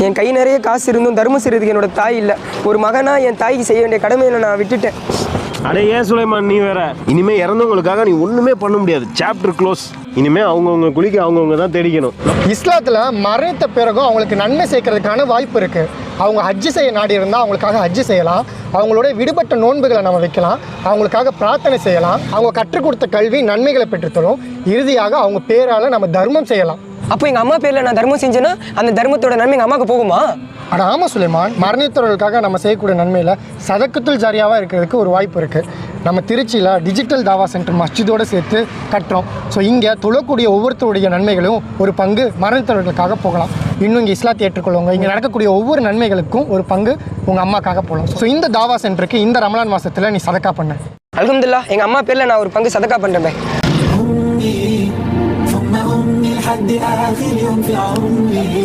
என் கை நிறைய காசு இருந்தும் தர்மம் செய்கிறதுக்கு என்னோட தாய் இல்லை. ஒரு மகனா என் தாய்க்கு செய்ய வேண்டிய கடமையை நான் விட்டுட்டேன். அடே ஏன் சுலைமான் நீ வேற, இனிமே இறந்தவங்களுக்காக நீ ஒண்ணுமே பண்ண முடியாது. Chapter close. இனிமே அவங்கவுங்க குளிக்க அவங்கவுங்க தான் தேடிக்கணும். இஸ்லாத்தில் மரணித்த பிறகும் அவங்களுக்கு நன்மை சேர்க்கறதுக்கான வாய்ப்பு இருக்குது. அவங்க ஹஜ்ஜு செய்ய நாடி இருந்தால் அவங்களுக்காக ஹஜ்ஜு செய்யலாம். அவங்களோட விடுபட்ட நோன்புகளை நம்ம வைக்கலாம். அவங்களுக்காக பிரார்த்தனை செய்யலாம். அவங்க கற்றுக் கொடுத்த கல்வி நன்மைகளை பெற்றுத்தரும். இறுதியாக அவங்க பேரால் நம்ம தர்மம் செய்யலாம். அப்போ எங்கள் அம்மா பேரில் நான் தர்மம் செஞ்சேன்னா அந்த தர்மத்தோட நன்மை எங்கள் அம்மாவுக்கு போகுமா? ஆனால் ஆமாம் சுலைமான், மரணித்தவர்களுக்காக நம்ம செய்யக்கூடிய நன்மையில் சதக்கத்துல் ஜாரியாவாக இருக்கிறதுக்கு ஒரு வாய்ப்பு இருக்குது. நம்ம திருச்சியில் டிஜிட்டல் தாவா சென்டர் மஸ்ஜிதோடு சேர்த்து கட்டுறோம். ஸோ இங்கே தொழக்கூடிய ஒவ்வொருத்தருடைய நன்மைகளும் ஒரு பங்கு மரணித்தவர்களுக்காக போகலாம். இன்னும் இங்கே இஸ்லாத்தை ஏற்றுக்கொள்ளுங்க. இங்கே நடக்கக்கூடிய ஒவ்வொரு நன்மைகளுக்கும் ஒரு பங்கு உங்கள் அம்மாக்காக போகலாம். ஸோ இந்த தாவா சென்டருக்கு இந்த ரமலான் மாதத்தில் நீ சதக்கா பண்ண. அல்ஹம்துலில்லாஹ், எங்கள் அம்மா பேரில் நான் ஒரு பங்கு சதக்கா பண்ணுறேன். لحد آخر يوم في عمري